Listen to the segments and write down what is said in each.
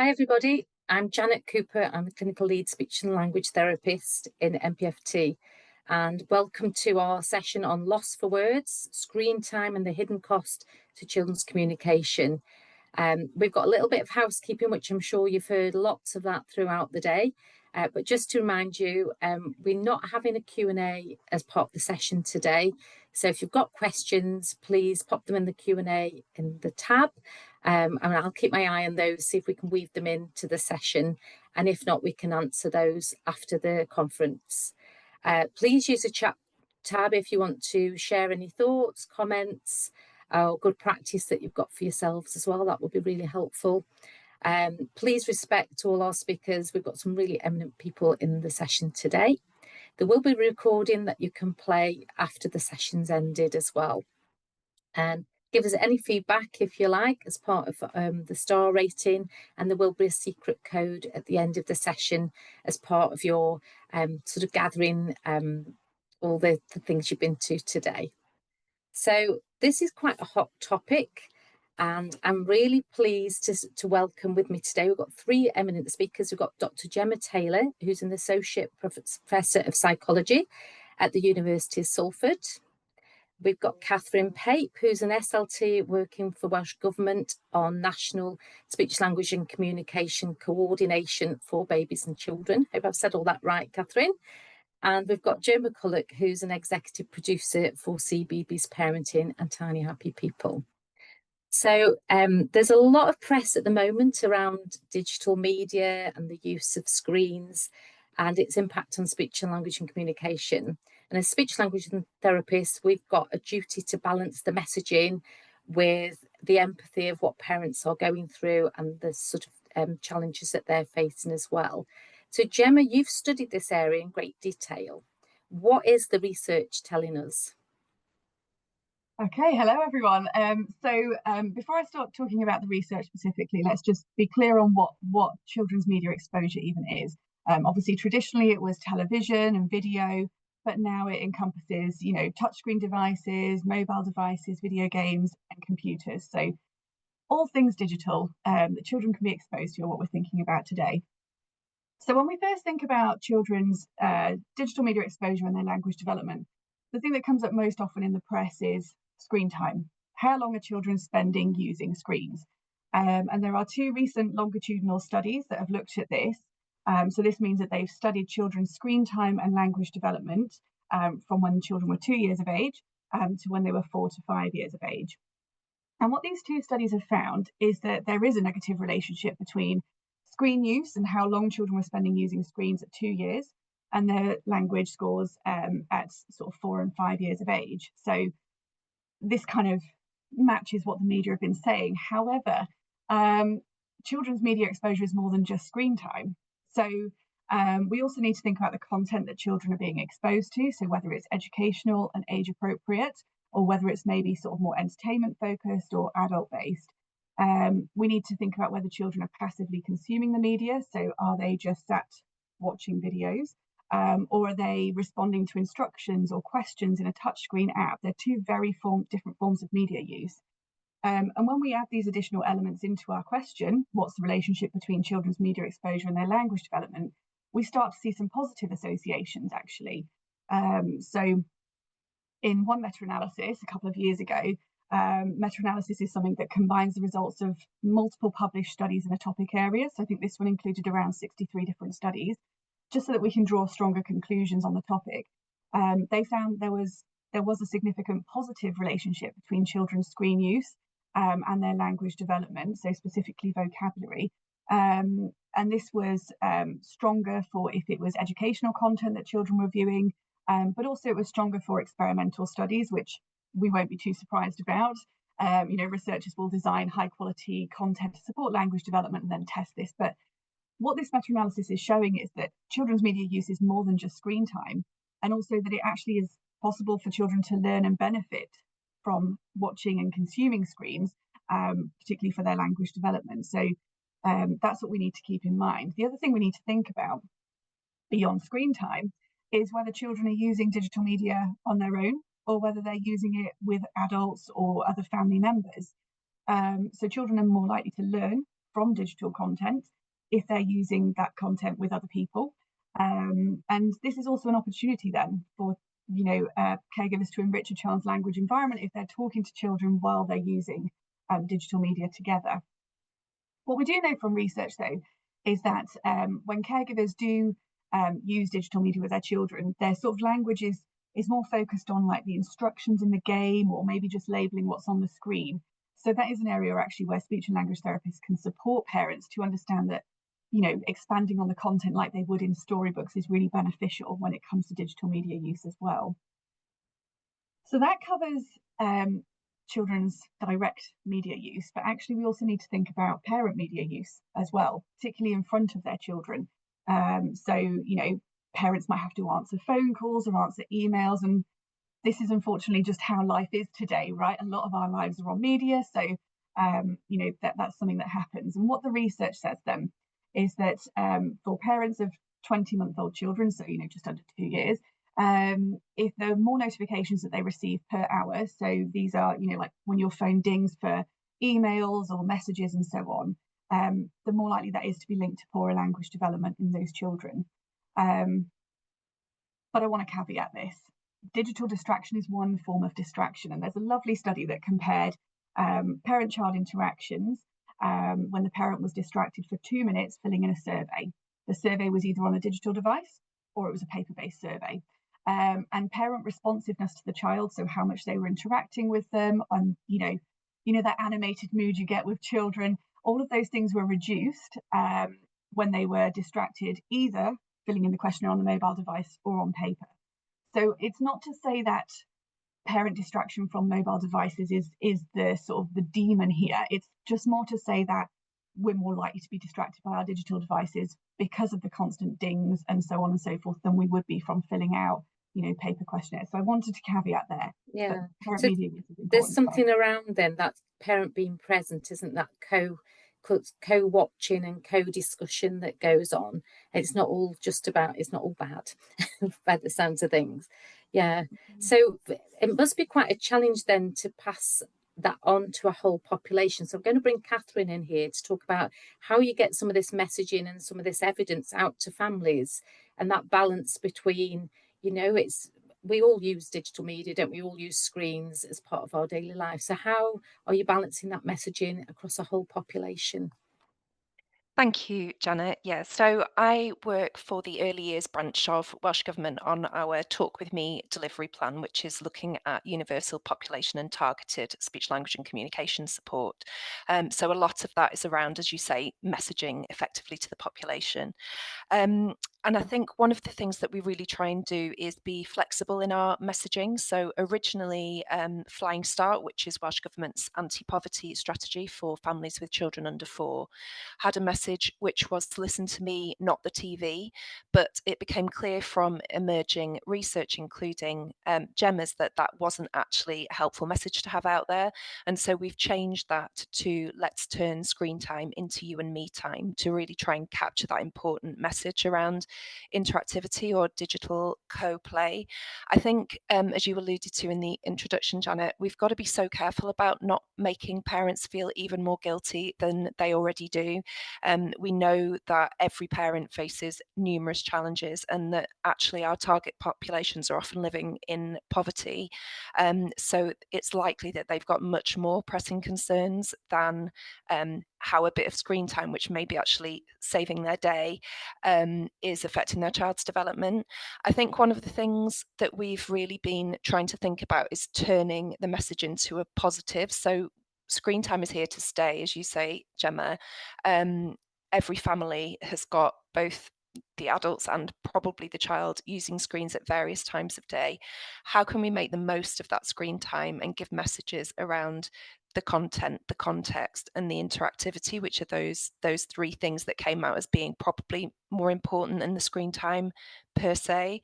Hi everybody, I'm Janet Cooper. I'm a clinical lead speech and language therapist in MPFT, and welcome to our session on loss for words, screen time and the hidden cost to children's communication. We've got a little bit of housekeeping, which I'm sure you've heard lots of that throughout the day. But just to remind you, we're not having a Q&A as part of the session today. So if you've got questions, please pop them in the Q&A in the tab. And I'll keep my eye on those, see if we can weave them into the session. And if not, we can answer those after the conference. Please use the chat tab if you want to share any thoughts, comments, or good practice that you've got for yourselves as well. That would be really helpful. Please respect all our speakers. We've got some really eminent people in the session today. There will be a recording that you can play after the session's ended as well. And give us any feedback if you like as part of the star rating, and there will be a secret code at the end of the session as part of your sort of gathering all the things you've been to today. So this is quite a hot topic, and I'm really pleased to welcome with me today. We've got three eminent speakers. We've got Dr. Gemma Taylor, who's an Associate Professor of Psychology at the University of Salford. We've got Catherine Pape, who's an SLT working for Welsh Government on National Speech, Language and Communication Coordination for Babies and Children. Hope I've said all that right, Catherine. And we've got Joe McCulloch, who's an executive producer for CBeebies Parenting and Tiny Happy People. So there's a lot of press at the moment around digital media and the use of screens and its impact on speech and language and communication. And as speech language therapists, we've got a duty to balance the messaging with the empathy of what parents are going through and the sort of challenges that they're facing as well. So Gemma, you've studied this area in great detail. What is the research telling us? Okay, hello everyone. Before I start talking about the research specifically, let's just be clear on what children's media exposure even is. Obviously, traditionally it was television and video, but now it encompasses, touchscreen devices, mobile devices, video games, and computers. So all things digital that children can be exposed to are what we're thinking about today. So when we first think about children's digital media exposure and their language development, the thing that comes up most often in the press is screen time. How long are children spending using screens? And there are two recent longitudinal studies that have looked at this. So this means that they've studied children's screen time and language development from when children were 2 years of age to when they were 4 to 5 years of age. And what these two studies have found is that there is a negative relationship between screen use and how long children were spending using screens at 2 years and their language scores at sort of 4 and 5 years of age. So this kind of matches what the media have been saying. However, children's media exposure is more than just screen time. So we also need to think about the content that children are being exposed to. So whether it's educational and age appropriate, or whether it's maybe sort of more entertainment focused or adult based. We need to think about whether children are passively consuming the media. So are they just sat watching videos? Or are they responding to instructions or questions in a touchscreen app? They're two very different forms of media use. And when we add these additional elements into our question, what's the relationship between children's media exposure and their language development, we start to see some positive associations, actually. So in one meta-analysis a couple of years ago, meta-analysis is something that combines the results of multiple published studies in a topic area. So I think this one included around 63 different studies, just so that we can draw stronger conclusions on the topic. They found there was a significant positive relationship between children's screen use and their language development, so specifically vocabulary. And this was stronger for if it was educational content that children were viewing, but also it was stronger for experimental studies, which we won't be too surprised about. Researchers will design high quality content to support language development and then test this. But what this meta-analysis is showing is that children's media use is more than just screen time, and also that it actually is possible for children to learn and benefit from watching and consuming screens, particularly for their language development. So that's what we need to keep in mind. The other thing we need to think about beyond screen time is whether children are using digital media on their own or whether they're using it with adults or other family members. So children are more likely to learn from digital content if they're using that content with other people. And this is also an opportunity then for caregivers to enrich a child's language environment if they're talking to children while they're using digital media together. What we do know from research, though, is that when caregivers do use digital media with their children, their sort of language is more focused on like the instructions in the game, or maybe just labeling what's on the screen. So that is an area actually where speech and language therapists can support parents to understand that, expanding on the content like they would in storybooks is really beneficial when it comes to digital media use as well. So that covers children's direct media use, but actually we also need to think about parent media use as well, particularly in front of their children. So, parents might have to answer phone calls or answer emails, and this is unfortunately just how life is today, right? A lot of our lives are on media, so that's something that happens. And what the research says then is that for parents of 20-month-old children, so just under 2 years, if there are more notifications that they receive per hour, so these are like when your phone dings for emails or messages and so on, the more likely that is to be linked to poorer language development in those children. But I want to caveat this. Digital distraction is one form of distraction, and there's a lovely study that compared parent-child interactions when the parent was distracted for 2 minutes filling in a survey. The survey was either on a digital device or it was a paper-based survey. And parent responsiveness to the child, so how much they were interacting with them, and that animated mood you get with children, all of those things were reduced when they were distracted, either filling in the questionnaire on the mobile device or on paper. So it's not to say that parent distraction from mobile devices is the sort of the demon here. It's just more to say that we're more likely to be distracted by our digital devices because of the constant dings and so on and so forth than we would be from filling out paper questionnaires. So I wanted to caveat there. Yeah. Parent So media use is important. there's something around then that parent being present, isn't that co-watching and co-discussion that goes on. It's not all bad by the sounds of things. Yeah. So it must be quite a challenge then to pass that on to a whole population. So I'm going to bring Catherine in here to talk about how you get some of this messaging and some of this evidence out to families, and that balance between, we all use digital media, don't we? All use screens as part of our daily life. So how are you balancing that messaging across a whole population? Thank you, Janet. Yeah, so I work for the early years branch of Welsh Government on our Talk With Me delivery plan, which is looking at universal population and targeted speech, language and communication support. So a lot of that is around, as you say, messaging effectively to the population. And I think one of the things that we really try and do is be flexible in our messaging. So originally, Flying Start, which is Welsh Government's anti-poverty strategy for families with children under 4, had a message which was to listen to me, not the TV. But it became clear from emerging research, including Gemma's, that wasn't actually a helpful message to have out there. And so we've changed that to let's turn screen time into you and me time, to really try and capture that important message around interactivity or digital co-play. I think, as you alluded to in the introduction, Janet, we've got to be so careful about not making parents feel even more guilty than they already do. We know that every parent faces numerous challenges, and that actually our target populations are often living in poverty. So it's likely that they've got much more pressing concerns than how a bit of screen time, which may be actually saving their day, is affecting their child's development. I think one of the things that we've really been trying to think about is turning the message into a positive. So screen time is here to stay, as you say, Gemma. Every family has got both the adults and probably the child using screens at various times of day. How can we make the most of that screen time and give messages around the content, the context, and the interactivity, which are those 3 things that came out as being probably more important than the screen time per se.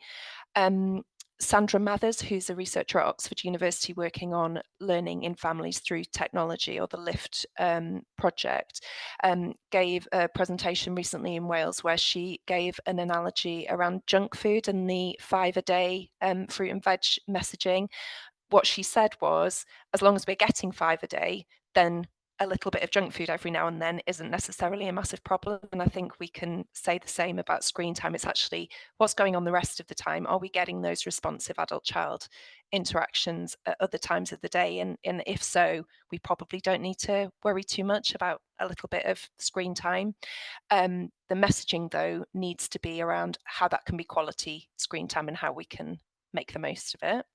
Sandra Mathers, who's a researcher at Oxford University working on learning in families through technology, or the LIFT project, gave a presentation recently in Wales where she gave an analogy around junk food and the 5-a-day fruit and veg messaging. What she said was, as long as we're getting 5 a day, then a little bit of junk food every now and then isn't necessarily a massive problem. And I think we can say the same about screen time. It's actually what's going on the rest of the time. Are we getting those responsive adult-child interactions at other times of the day? And if so, we probably don't need to worry too much about a little bit of screen time. The messaging, though, needs to be around how that can be quality screen time and how we can make the most of it.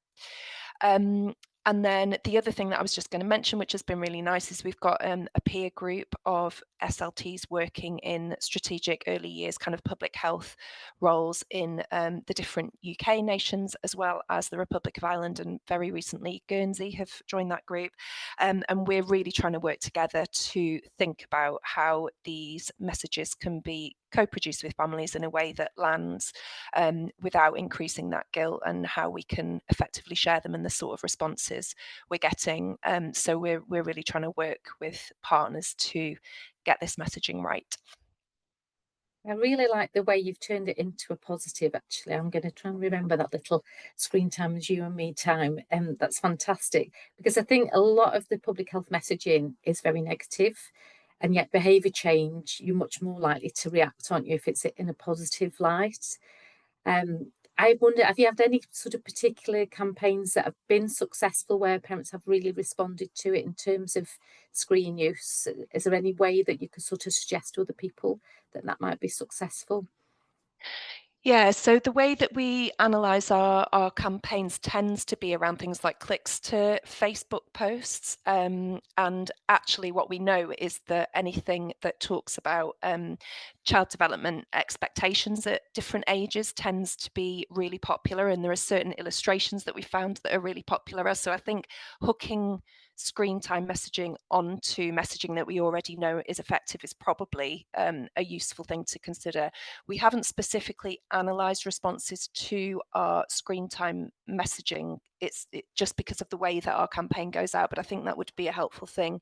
And then the other thing that I was just going to mention, which has been really nice, is we've got a peer group of SLTs working in strategic early years kind of public health roles in the different UK nations, as well as the Republic of Ireland, and very recently Guernsey have joined that group. And we're really trying to work together to think about how these messages can be co-produced with families in a way that lands without increasing that guilt, and how we can effectively share them and the sort of responses we're getting. So we're really trying to work with partners to get this messaging right. I really like the way you've turned it into a positive, actually. I'm going to try and remember that little screen time as you and me time. That's fantastic, because I think a lot of the public health messaging is very negative, and yet behaviour change, you're much more likely to react, aren't you, if it's in a positive light. I wonder, have you had any sort of particular campaigns that have been successful where parents have really responded to it in terms of screen use? Is there any way that you could sort of suggest to other people that that might be successful? Yeah, so the way that we analyse our campaigns tends to be around things like clicks to Facebook posts. And actually what we know is that anything that talks about child development expectations at different ages tends to be really popular. And there are certain illustrations that we found that are really popular. So I think hooking screen time messaging onto messaging that we already know is effective is probably a useful thing to consider. We haven't specifically analysed responses to our screen time messaging. It's just because of the way that our campaign goes out, but I think that would be a helpful thing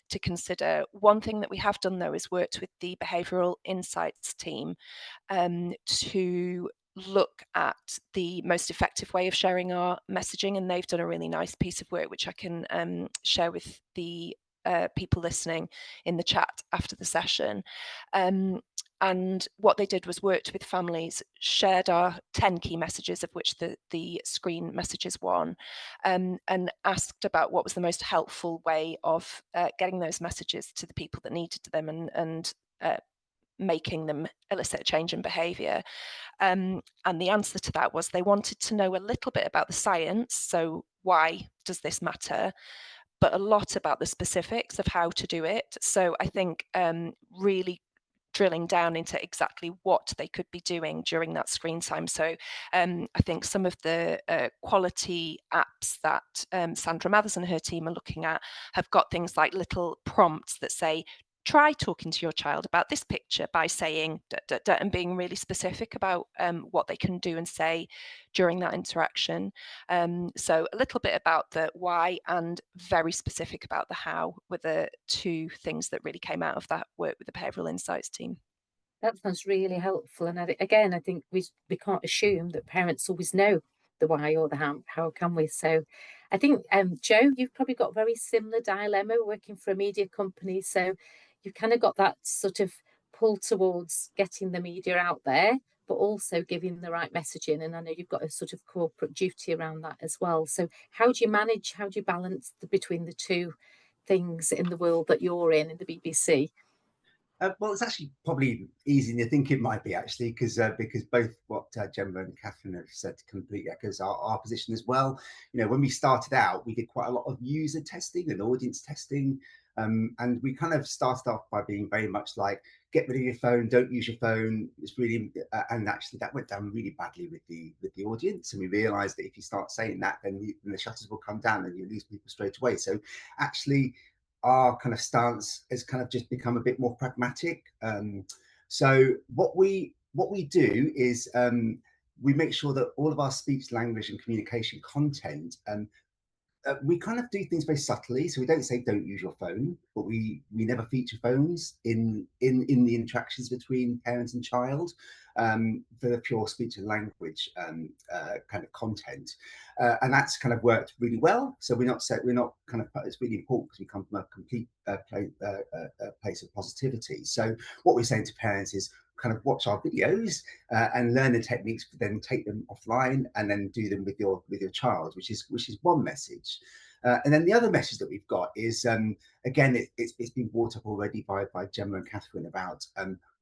to consider. One thing that we have done, though, is worked with the behavioural insights team to look at the most effective way of sharing our messaging, and they've done a really nice piece of work which I can share with the people listening in the chat after the session. And what they did was worked with families, shared our 10 key messages, of which the screen message is one, and asked about what was the most helpful way of getting those messages to the people that needed them, and making them elicit a change in behaviour. And the answer to that was they wanted to know a little bit about the science, so why does this matter, but a lot about the specifics of how to do it. So I think really drilling down into exactly what they could be doing during that screen time. So I think some of the quality apps that Sandra Mathers and her team are looking at have got things like little prompts that say, try talking to your child about this picture by saying and being really specific about what they can do and say during that interaction. So a little bit about the why and very specific about the how were the two things that really came out of that work with the behavioural insights team. That sounds really helpful. And again, I think we can't assume that parents always know the why or the how can we? So I think, Joe, you've probably got a very similar dilemma working for a media company. So you've kind of got that sort of pull towards getting the media out there, but also giving the right messaging. And I know you've got a sort of corporate duty around that as well. So how do you balance between the two things in the world that you're in the BBC? Well, it's actually probably easier than you think it might be, actually, because both what Gemma and Catherine have said completely echoes our position as well. You know, when we started out, we did quite a lot of user testing and audience testing, and we kind of started off by being very much like, get rid of your phone, don't use your phone. It's really, and actually that went down really badly with the audience, and we realised that if you start saying that, then the shutters will come down and you lose people straight away. So actually, our kind of stance has kind of just become a bit more pragmatic. So what we do is we make sure that all of our speech, language, and communication content, we kind of do things very subtly. So we don't say don't use your phone, but we never feature phones in the interactions between parent and child. for the pure speech and language kind of content, and that's kind of worked really well. So we're not kind of, it's really important because we come from a complete place of positivity. So what we're saying to parents is kind of watch our videos and learn the techniques, but then take them offline and then do them with your child, which is one message. And then the other message that we've got is, again, it's been brought up already by Gemma and Catherine about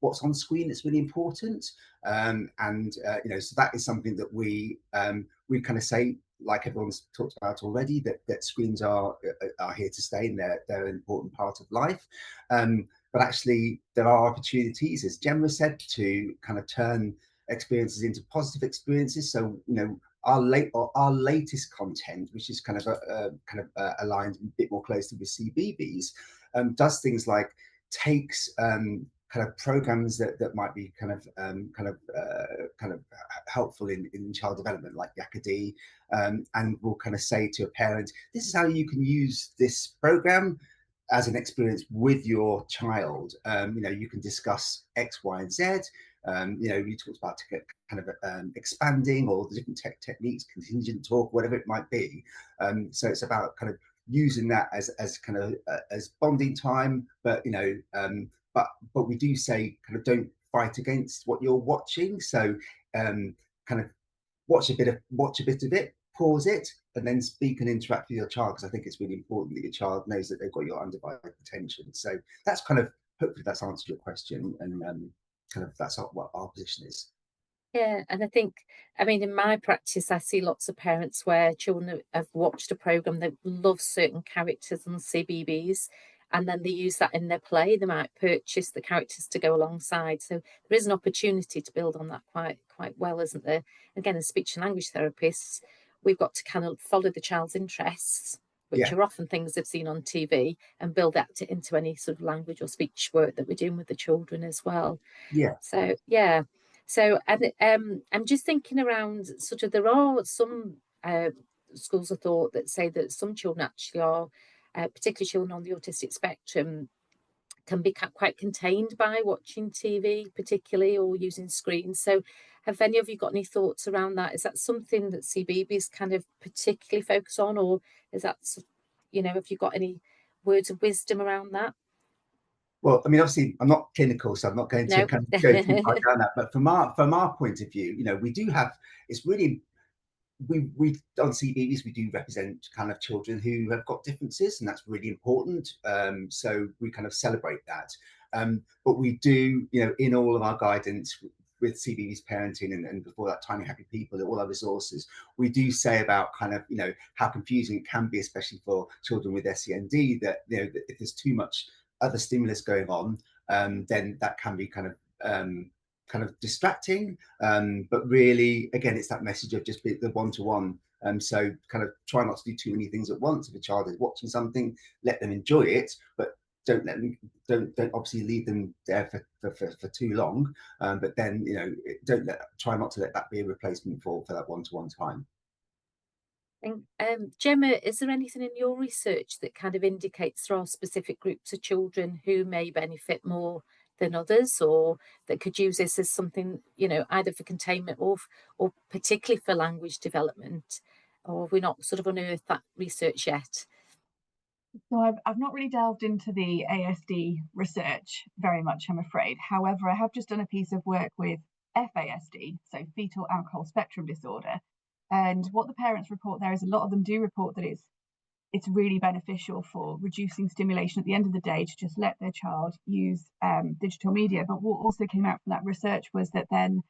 what's on screen that's really important. And you know, so that is something that we kind of say, like everyone's talked about already, that screens are here to stay, and they're an important part of life. But actually, there are opportunities, as Gemma said, to kind of turn experiences into positive experiences. So, you know, our latest content, which is kind of aligned a bit more closely with CBeebies, does things like takes kind of programs that might be kind of helpful in child development, like Yakadi, and will kind of say to a parent, this is how you can use this program as an experience with your child. You know, you can discuss X, Y, and Z. You know, you talked about kind of expanding, or the different techniques, contingent talk, whatever it might be. So it's about kind of using that as kind of as bonding time, but you know, but we do say kind of don't fight against what you're watching. So kind of watch a bit of it, pause it, and then speak and interact with your child, because I think it's really important that your child knows that they've got your undivided attention. So that's kind of, hopefully that's answered your question, and kind of that's what our position is. Yeah, and I think, I mean, in my practice, I see lots of parents where children have watched a program, they love certain characters on CBeebies, and then they use that in their play. They might purchase the characters to go alongside. So there is an opportunity to build on that quite well, isn't there? Again, as speech and language therapists, we've got to kind of follow the child's interests, which Yeah. are often things they've seen on TV, and build that into any sort of language or speech work that we're doing with the children as well. Yeah. So yeah. So, and I'm just thinking around sort of, there are some schools of thought that say that some children actually are, particularly children on the autistic spectrum, can be quite contained by watching TV, particularly, or using screens. So, have any of you got any thoughts around that? Is that something that CBeebies kind of particularly focus on, or is that, you know, have you got any words of wisdom around that? Well, I mean, obviously, I'm not clinical, so I'm not going to No. kind of go too far down that. But from our point of view, you know, we do have, it's really, we on CBeebies, we do represent kind of children who have got differences, and that's really important. So we kind of celebrate that. But we do, you know, in all of our guidance with CBeebies parenting, and before that, Tiny Happy People, all our resources, we do say about kind of, you know, how confusing it can be, especially for children with SEND, that, you know, that if there's too much other stimulus going on, then that can be kind of distracting. But really, again, it's that message of just be the one-to-one. So kind of try not to do too many things at once. If a child is watching something, let them enjoy it, but don't obviously leave them there for too long. But then, you know, try not to let that be a replacement for that one-to-one time. Gemma, is there anything in your research that kind of indicates there are specific groups of children who may benefit more than others, or that could use this as something, you know, either for containment or particularly for language development? Or have we not sort of unearthed that research yet? So I've not really delved into the ASD research very much, I'm afraid. However, I have just done a piece of work with FASD, so fetal alcohol spectrum disorder. And what the parents report there is a lot of them do report that it's really beneficial for reducing stimulation at the end of the day to just let their child use digital media. But what also came out from that research was that then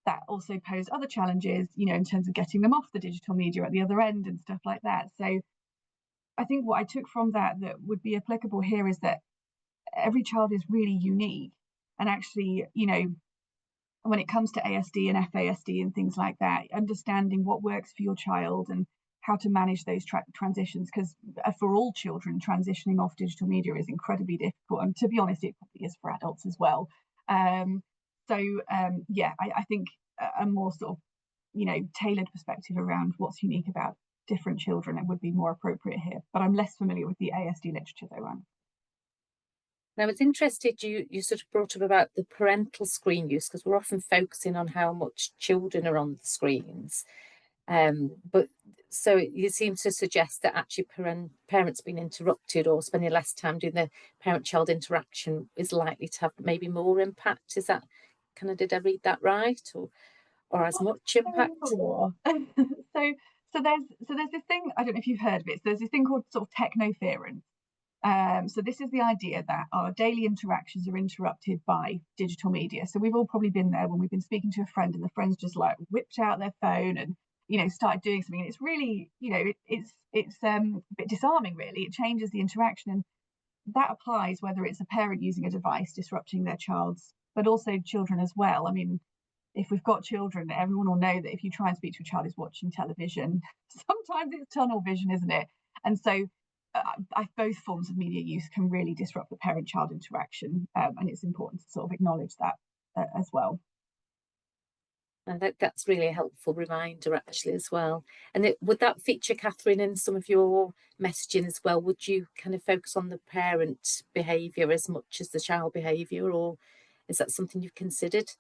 that also posed other challenges, you know, in terms of getting them off the digital media at the other end and stuff like that. So I think what I took from that would be applicable here is that every child is really unique. And actually, you know, when it comes to ASD and FASD and things like that, understanding what works for your child and how to manage those transitions, because for all children, transitioning off digital media is incredibly difficult. And to be honest, it probably is for adults as well. Yeah, I think a more sort of, you know, tailored perspective around what's unique about different children, it would be more appropriate here. But I'm less familiar with the ASD literature though. And I was interested, you sort of brought up about the parental screen use, because we're often focusing on how much children are on the screens. But so you seem to suggest that actually parents being interrupted or spending less time doing the parent-child interaction is likely to have maybe more impact. Is that kind of, did I read that right, or as much impact? So there's this thing, I don't know if you've heard of it. So there's this thing called sort of technoference. So this is the idea that our daily interactions are interrupted by digital media. So we've all probably been there when we've been speaking to a friend and the friend's just like whipped out their phone and, you know, started doing something. And it's really, you know, it's a bit disarming, really. It changes the interaction, and that applies whether it's a parent using a device disrupting their child's, but also children as well. I mean, if we've got children, everyone will know that if you try and speak to a child who's watching television, sometimes it's tunnel vision, isn't it? And so both forms of media use can really disrupt the parent-child interaction, and it's important to sort of acknowledge that as well. And that's really a helpful reminder, actually, as well. And would that feature, Catherine, in some of your messaging as well? Would you kind of focus on the parent behaviour as much as the child behaviour, or is that something you've considered?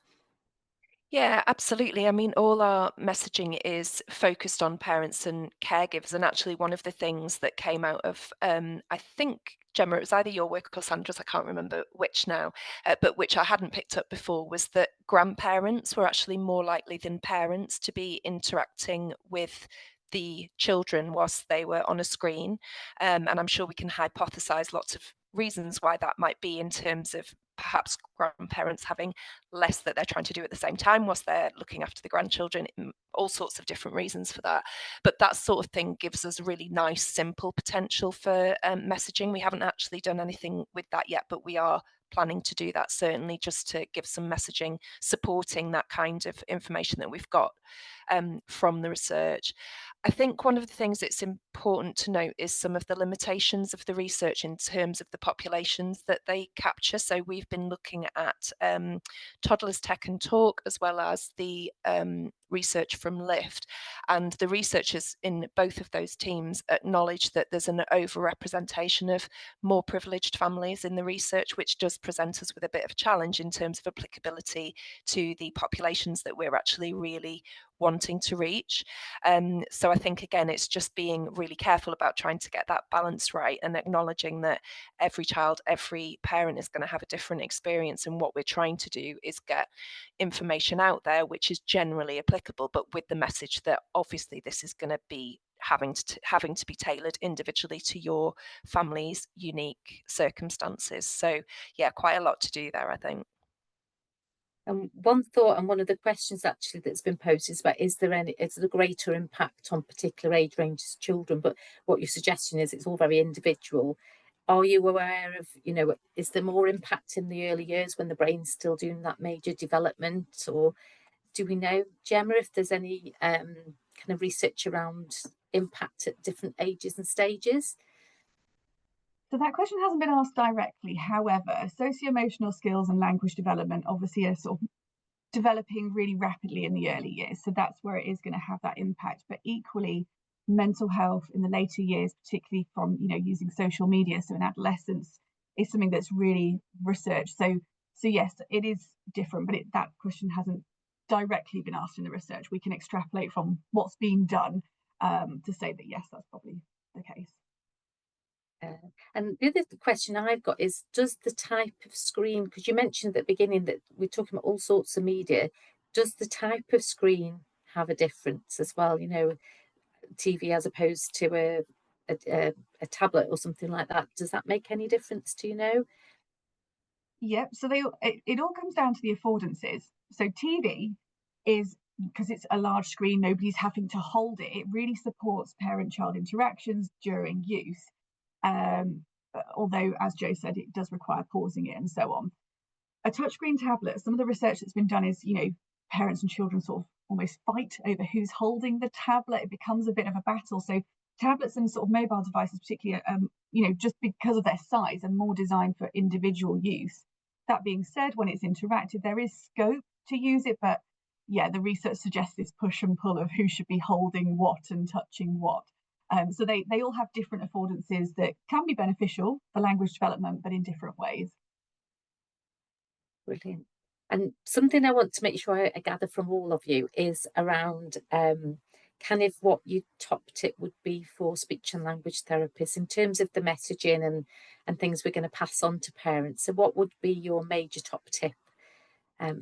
Yeah, absolutely. I mean, all our messaging is focused on parents and caregivers. And actually, one of the things that came out of, I think, Gemma, it was either your work or Sandra's, I can't remember which now, but which I hadn't picked up before, was that grandparents were actually more likely than parents to be interacting with the children whilst they were on a screen. And I'm sure we can hypothesize lots of reasons why that might be, in terms of perhaps grandparents having less that they're trying to do at the same time whilst they're looking after the grandchildren, all sorts of different reasons for that. But that sort of thing gives us really nice, simple potential for messaging. We haven't actually done anything with that yet, but we are planning to do that, certainly, just to give some messaging supporting that kind of information that we've got from the research. I think one of the things that's important to note is some of the limitations of the research in terms of the populations that they capture. So we've been looking at Toddlers Tech and Talk, as well as the research from Lift. And the researchers in both of those teams acknowledge that there's an overrepresentation of more privileged families in the research, which does present us with a bit of a challenge in terms of applicability to the populations that we're actually really wanting to reach. So I think, again, it's just being really careful about trying to get that balance right, and acknowledging that every child, every parent is going to have a different experience, and what we're trying to do is get information out there which is generally applicable, but with the message that obviously this is going to be having to be tailored individually to your family's unique circumstances. So yeah, quite a lot to do there, I think. And one thought, and one of the questions actually that's been posed, is about, is there a greater impact on particular age ranges of children? But what you're suggesting is it's all very individual. Are you aware of, you know, is there more impact in the early years when the brain's still doing that major development? Or do we know, Gemma, if there's any kind of research around impact at different ages and stages? So that question hasn't been asked directly. However, socio-emotional skills and language development obviously are sort of developing really rapidly in the early years. So that's where it is going to have that impact. But equally, mental health in the later years, particularly from, you know, using social media, so in adolescence, is something that's really researched. So yes, it is different, but that question hasn't directly been asked in the research. We can extrapolate from what's being done to say that yes, that's probably the case. And the other question I've got is, does the type of screen, because you mentioned at the beginning that we're talking about all sorts of media, does the type of screen have a difference as well? You know, TV as opposed to a tablet or something like that. Does that make any difference, do you know? Yep. So it all comes down to the affordances. So TV is, because it's a large screen, nobody's having to hold it. It really supports parent-child interactions during use. Although, as Jo said, it does require pausing it and so on. A touchscreen tablet, some of the research that's been done is, you know, parents and children sort of almost fight over who's holding the tablet. It becomes a bit of a battle. So tablets and sort of mobile devices, particularly, you know, just because of their size, are more designed for individual use. That being said, when it's interactive, there is scope to use it, but yeah, the research suggests this push and pull of who should be holding what and touching what. So they all have different affordances that can be beneficial for language development, but in different ways. Brilliant. And something I want to make sure I gather from all of you is around kind of what your top tip would be for speech and language therapists in terms of the messaging and things we're going to pass on to parents. So what would be your major top tip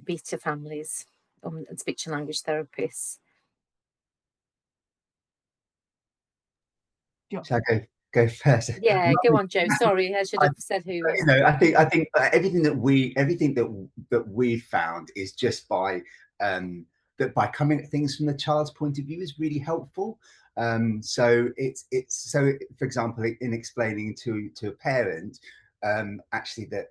be to families and speech and language therapists? Shall I go first? Yeah, go on, Joe. Sorry, I should have said who. You know, I think everything that we found is just by by coming at things from the child's point of view is really helpful. So so, for example, in explaining to a parent, actually that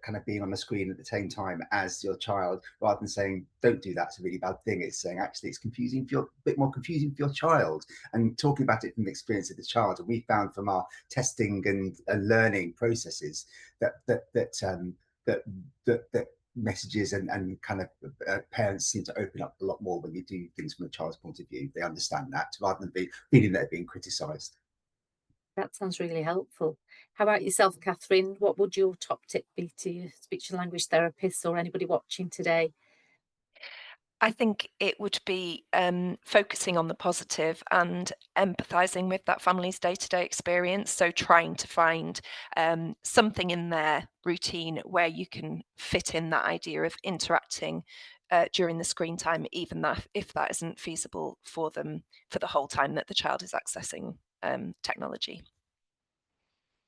kind of being on the screen at the same time as your child, rather than saying don't do that, it's a really bad thing, it's saying actually it's confusing for a bit more confusing for your child, and talking about it from the experience of the child. And we found from our testing and learning processes that messages and kind of parents seem to open up a lot more when you do things from a child's point of view. They understand that rather than feeling that they're being criticised. That sounds really helpful. How about yourself, Catherine? What would your top tip be to your speech and language therapists or anybody watching today? I think it would be focusing on the positive and empathizing with that family's day-to-day experience. So trying to find something in their routine where you can fit in that idea of interacting during the screen time, even that if that isn't feasible for them for the whole time that the child is accessing technology.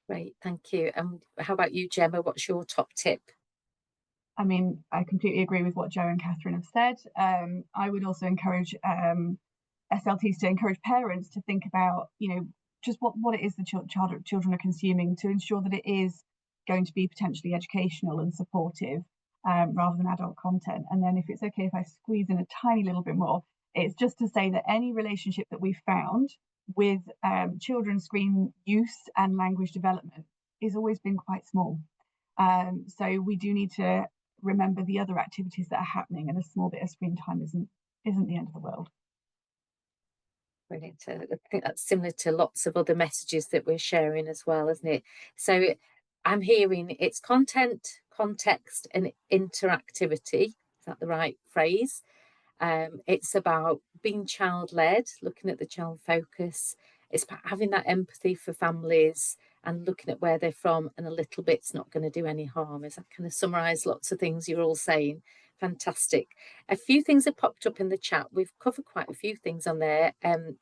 Great, thank you. And how about you, Gemma? What's your top tip? I mean, I completely agree with what Joe and Catherine have said. I would also encourage SLTs to encourage parents to think about, you know, just what it is the children are consuming, to ensure that it is going to be potentially educational and supportive rather than adult content. And then if it's okay if I squeeze in a tiny little bit more, it's just to say that any relationship that we've found with children's screen use and language development has always been quite small. So we do need to remember the other activities that are happening, and a small bit of screen time isn't the end of the world. Brilliant. I think that's similar to lots of other messages that we're sharing as well, isn't it? So I'm hearing it's content, context, and interactivity. Is that the right phrase? It's about being child-led, looking at the child focus. It's about having that empathy for families and looking at where they're from, and a little bit's not going to do any harm. As that kind of summarise lots of things you're all saying. Fantastic. A few things have popped up in the chat. We've covered quite a few things on there.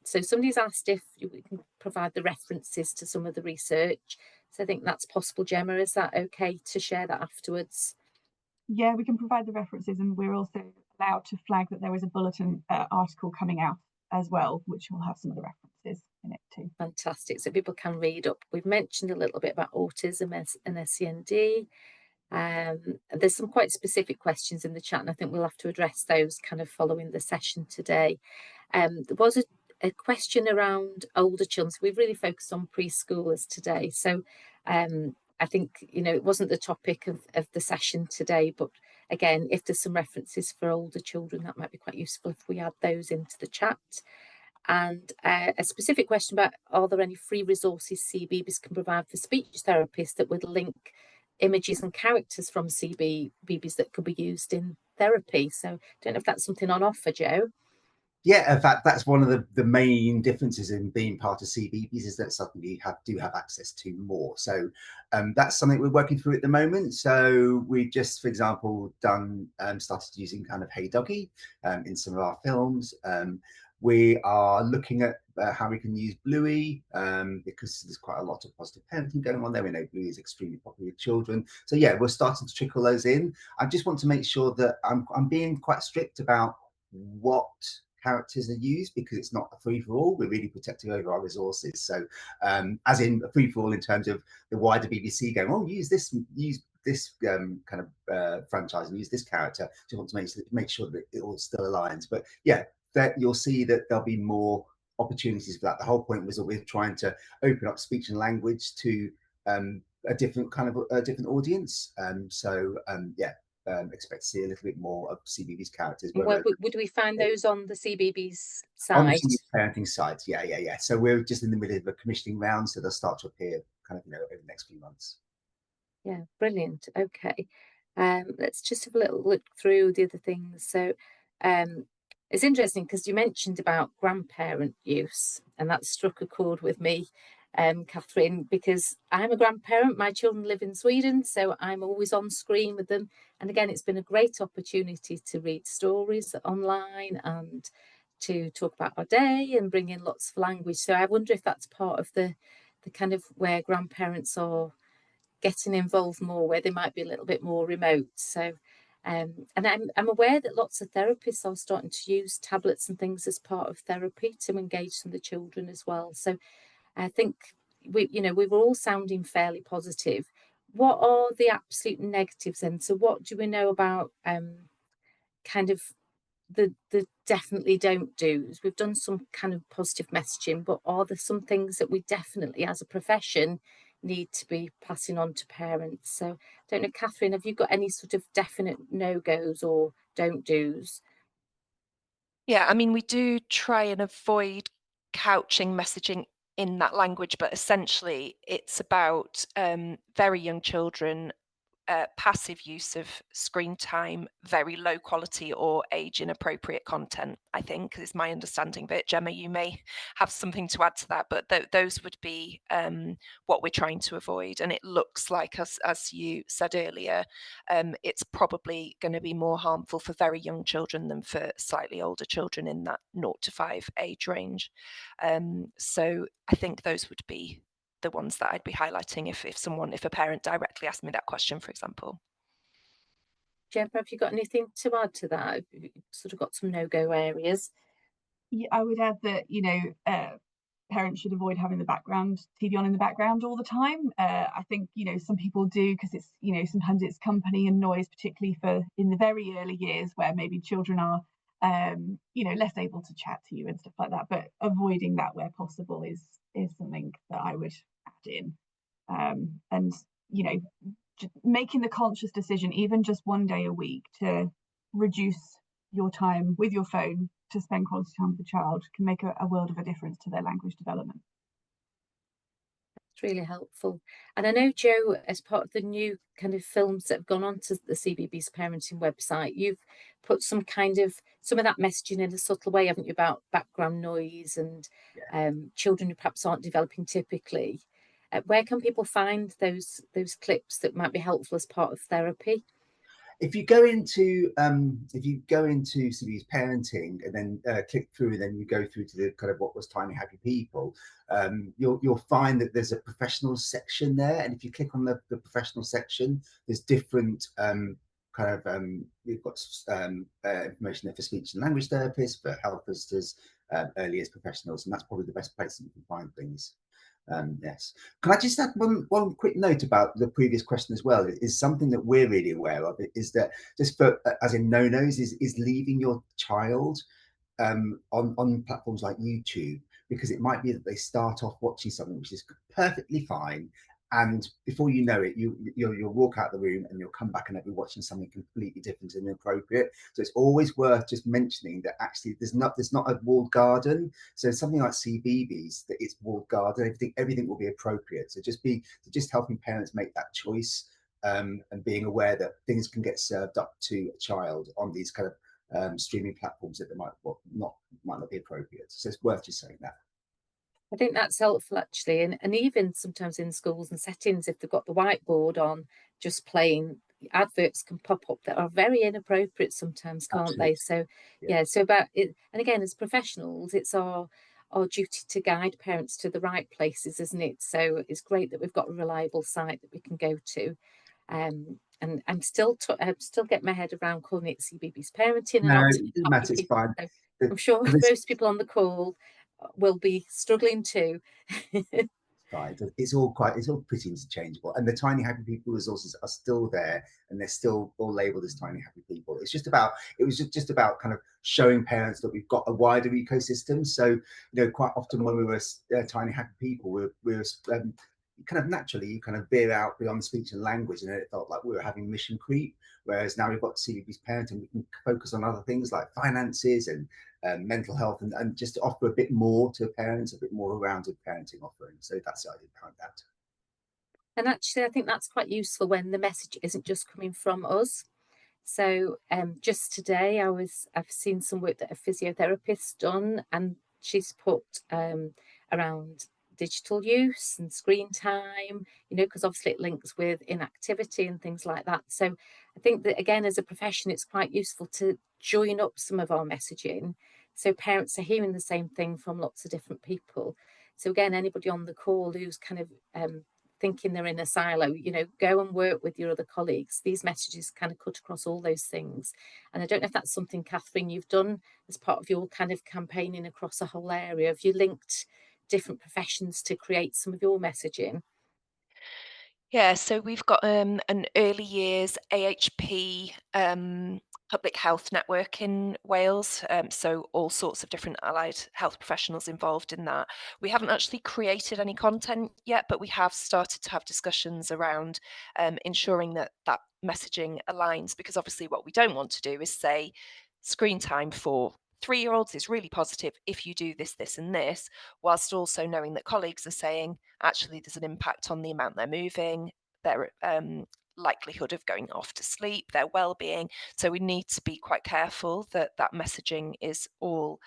So somebody's asked if we can provide the references to some of the research. So I think that's possible, Gemma. Is that okay to share that afterwards? Yeah, we can provide the references, and we're also allowed to flag that there is a bulletin article coming out as well, which will have some of the references in it too. Fantastic. So people can read up. We've mentioned a little bit about autism and SEND. There's some quite specific questions in the chat, and I think we'll have to address those kind of following the session today. There was a question around older children. So we've really focused on preschoolers today. So I think, you know, it wasn't the topic of the session today, but again, if there's some references for older children, that might be quite useful if we add those into the chat. And a specific question about, are there any free resources CBeebies can provide for speech therapists that would link images and characters from CBeebies that could be used in therapy? So I don't know if that's something on offer, Joe. Yeah, in fact, that's one of the main differences in being part of CBeebies, is that suddenly you do have access to more. So that's something we're working through at the moment. So we just, for example, started using kind of Hey Doggy in some of our films. We are looking at how we can use Bluey because there's quite a lot of positive parenting going on there. We know Bluey is extremely popular with children. So yeah, we're starting to trickle those in. I just want to make sure that I'm being quite strict about what characters are used, because it's not a free-for-all. We're really protective over our resources. So as in a free-for-all in terms of the wider BBC going, oh, use this kind of franchise and use this character. Just want to make sure that it all still aligns. But yeah, that you'll see that there'll be more opportunities for that. The whole point was that we're trying to open up speech and language to a different audience. Yeah, expect to see a little bit more of CBeebies characters. Well, would we find those on the CBeebies site? On the parenting site, yeah. So we're just in the middle of a commissioning round, so they'll start to appear kind of, over the next few months. Yeah, brilliant. Okay. Let's just have a little look through the other things. So it's interesting because you mentioned about grandparent use, and that struck a chord with me, Catherine, because I'm a grandparent. My children live in Sweden, so I'm always on screen with them. And again, it's been a great opportunity to read stories online and to talk about our day and bring in lots of language. So I wonder if that's part of the kind of where grandparents are getting involved more, where they might be a little bit more remote. So and I'm aware that lots of therapists are starting to use tablets and things as part of therapy to engage some of the children as well. So I think we were all sounding fairly positive. What are the absolute negatives then? So what do we know about kind of the definitely don't do's? We've done some kind of positive messaging, but are there some things that we definitely as a profession need to be passing on to parents? So I don't know, Catherine, have you got any sort of definite no-goes or don't do's? Yeah, I mean, we do try and avoid couching messaging in that language, but essentially it's about very young children, passive use of screen time, very low quality or age inappropriate content, I think is my understanding. But Gemma, you may have something to add to that, but those would be what we're trying to avoid. And it looks like, as you said earlier, it's probably going to be more harmful for very young children than for slightly older children in that 0 to 5 age range. So I think those would be the ones that I'd be highlighting if a parent directly asked me that question, for example. Gemma, have you got anything to add to that? Have you sort of got some no-go areas? Yeah, I would add that, parents should avoid having the background TV on in the background all the time. I think, some people do because it's, sometimes it's company and noise, particularly for in the very early years where maybe children are, less able to chat to you and stuff like that. But avoiding that where possible is something that I would add in. And, just making the conscious decision, even just one day a week, to reduce your time with your phone to spend quality time with the child can make a world of a difference to their language development. It's really helpful. And I know, Jo, as part of the new kind of films that have gone onto the CBeebies parenting website, you've put some of that messaging in a subtle way, haven't you, about background noise and children who perhaps aren't developing typically. Where can people find those clips that might be helpful as part of therapy? If you go into CBeebies parenting and then click through, and then you go through to the kind of what was Tiny Happy People, you'll find that there's a professional section there, and if you click on the professional section, there's different we've got information there for speech and language therapists, for health visitors, early years professionals, and that's probably the best place that you can find things. Yes. Can I just add one quick note about the previous question as well? Is something that we're really aware of, is that just for as in no-nos is leaving your child on platforms like YouTube, because it might be that they start off watching something which is perfectly fine, and before you know it, you'll walk out the room and you'll come back and they'll be watching something completely different and inappropriate. So it's always worth just mentioning that actually there's not a walled garden. So something like CBeebies, that it's walled garden, everything will be appropriate. So just helping parents make that choice, and being aware that things can get served up to a child on these kind of streaming platforms that they might not be appropriate. So it's worth just saying that. I think that's helpful actually, and even sometimes in schools and settings, if they've got the whiteboard on, just playing, adverts can pop up that are very inappropriate sometimes, can't Absolutely. they? So so about it, and again, as professionals, it's our duty to guide parents to the right places, isn't it? So it's great that we've got a reliable site that we can go to. And I'm still get my head around calling it CBeebies parenting and No, not it doesn't matter, it's fine. So I'm sure most people on the call will be struggling too. Fine. It's all pretty interchangeable, and the Tiny Happy People resources are still there, and they're still all labeled as Tiny Happy People. It was just about kind of showing parents that we've got a wider ecosystem. So quite often when we were Tiny Happy People, we were kind of naturally you kind of veer out beyond speech and language, and it felt like we were having mission creep. Whereas now we've got CBeebies parenting, we can focus on other things like finances and mental health, and just to offer a bit more to parents, a bit more rounded parenting offering. So that's the idea behind that. And actually, I think that's quite useful when the message isn't just coming from us. So just today, I've seen some work that a physiotherapist's done, and she's put around digital use and screen time, you know, because obviously it links with inactivity and things like that. So I think that, again, as a profession, it's quite useful to join up some of our messaging, so parents are hearing the same thing from lots of different people. So again, anybody on the call who's kind of thinking they're in a silo, you know, go and work with your other colleagues. These messages kind of cut across all those things. And I don't know if that's something, Catherine, you've done as part of your kind of campaigning across a whole area. Have you linked different professions to create some of your messaging? Yeah, so we've got an early years AHP public health network in Wales, so all sorts of different allied health professionals involved in that. We haven't actually created any content yet, but we have started to have discussions around ensuring that that messaging aligns, because obviously what we don't want to do is say screen time for 3-year-olds is really positive if you do this, this, and this, whilst also knowing that colleagues are saying, actually, there's an impact on the amount they're moving, their likelihood of going off to sleep, their well-being. So we need to be quite careful that that messaging is all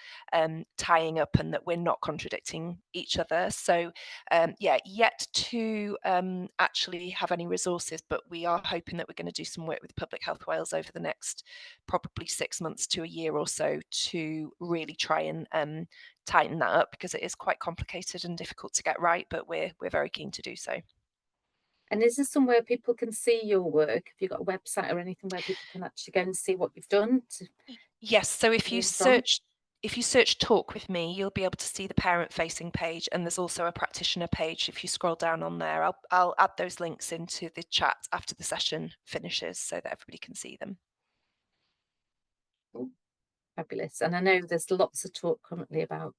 tying up and that we're not contradicting each other. So yeah, yet to actually have any resources, but we are hoping that we're going to do some work with Public Health Wales over the next probably 6 months to a year or so to really try and tighten that up, because it is quite complicated and difficult to get right, but we're very keen to do so. And is there somewhere people can see your work? Have you got a website or anything where people can actually go and see what you've done? Yes, so if you search Talk With Me, you'll be able to see the parent-facing page, and there's also a practitioner page. If you scroll down on there, I'll add those links into the chat after the session finishes so that everybody can see them. Fabulous. And I know there's lots of talk currently about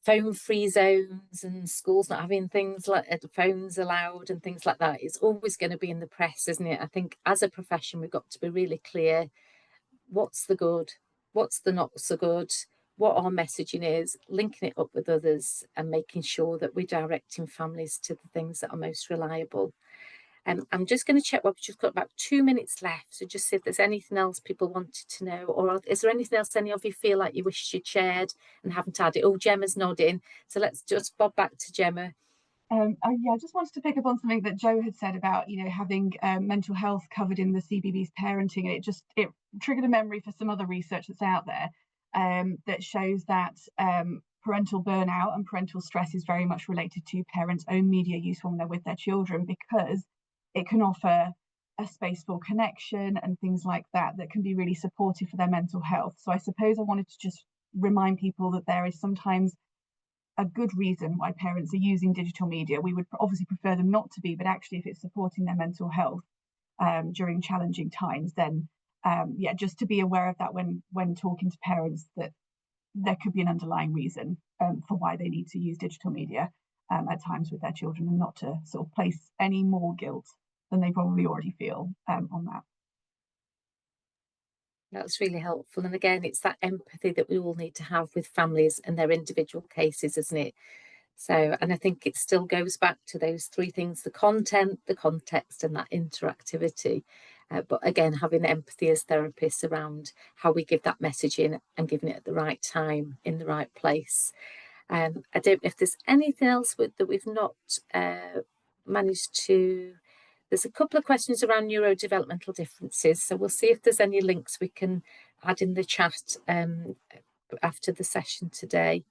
phone-free zones and schools not having things like phones allowed and things like that. It's always going to be in the press, isn't it? I think as a profession, we've got to be really clear what's the good, what's the not so good, what our messaging is, linking it up with others and making sure that we're directing families to the things that are most reliable. I'm just going to check, we've just got about 2 minutes left, so just see if there's anything else people wanted to know, or is there anything else any of you feel like you wish you'd shared and haven't added? Oh, Gemma's nodding, so let's just bob back to Gemma. Yeah, I just wanted to pick up on something that Joe had said about, you know, having mental health covered in the CBB's parenting, and it triggered a memory for some other research that's out there that shows that parental burnout and parental stress is very much related to parents' own media use when they're with their children, because it can offer a space for connection and things like that can be really supportive for their mental health. So I suppose I wanted to just remind people that there is sometimes a good reason why parents are using digital media. We would obviously prefer them not to be, but actually if it's supporting their mental health during challenging times, then yeah, just to be aware of that when talking to parents, that there could be an underlying reason for why they need to use digital media at times with their children, and not to sort of place any more guilt than they probably already feel on that. That's really helpful. And again, it's that empathy that we all need to have with families and their individual cases, isn't it? So, and I think it still goes back to those 3 things: the content, the context, and that interactivity. But again, having empathy as therapists around how we give that message in and giving it at the right time, in the right place. I don't know if there's anything else that we've not managed to. There's a couple of questions around neurodevelopmental differences, so we'll see if there's any links we can add in the chat after the session today.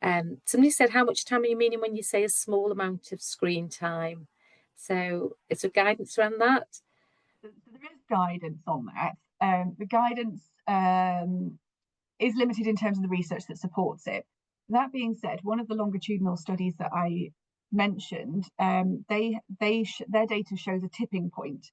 Somebody said, how much time are you meaning when you say a small amount of screen time? So is there guidance around that? So there is guidance on that. The guidance is limited in terms of the research that supports it. That being said, one of the longitudinal studies that I mentioned, their data shows a tipping point.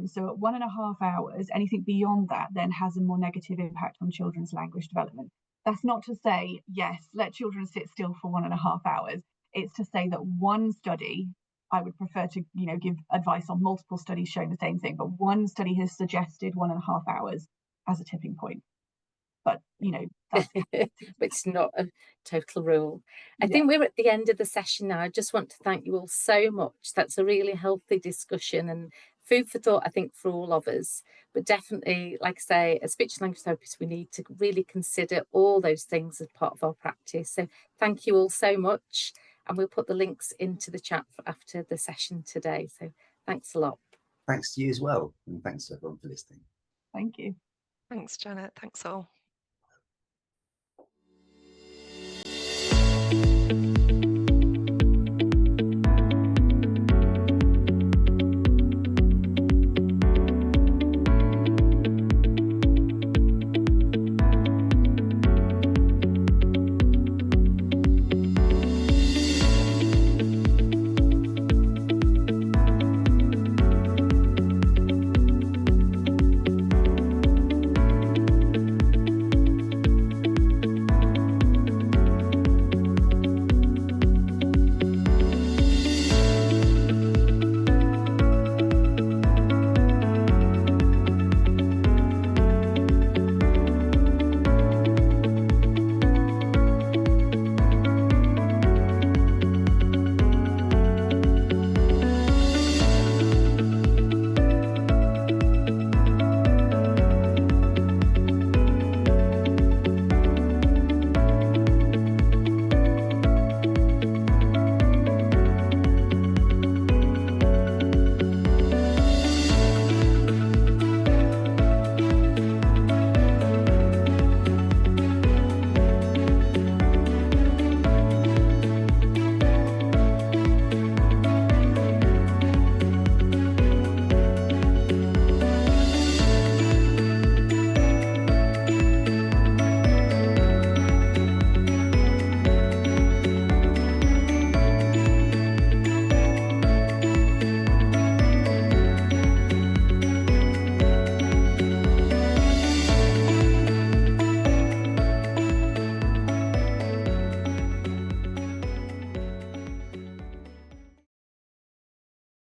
So at 1.5 hours, anything beyond that then has a more negative impact on children's language development. That's not to say, yes, let children sit still for 1.5 hours. It's to say that one study, I would prefer to, you know, give advice on multiple studies showing the same thing, but one study has suggested 1.5 hours as a tipping point. but you know, that's but it's not a total rule. I Yeah. think we're at the end of the session now. I just want to thank you all so much. That's a really healthy discussion and food for thought, I think, for all of us. But definitely, like I say, as speech and language therapists, we need to really consider all those things as part of our practice. So thank you all so much. And we'll put the links into the chat after the session today. So thanks a lot. Thanks to you as well. And thanks to everyone for listening. Thank you. Thanks, Janet. Thanks all.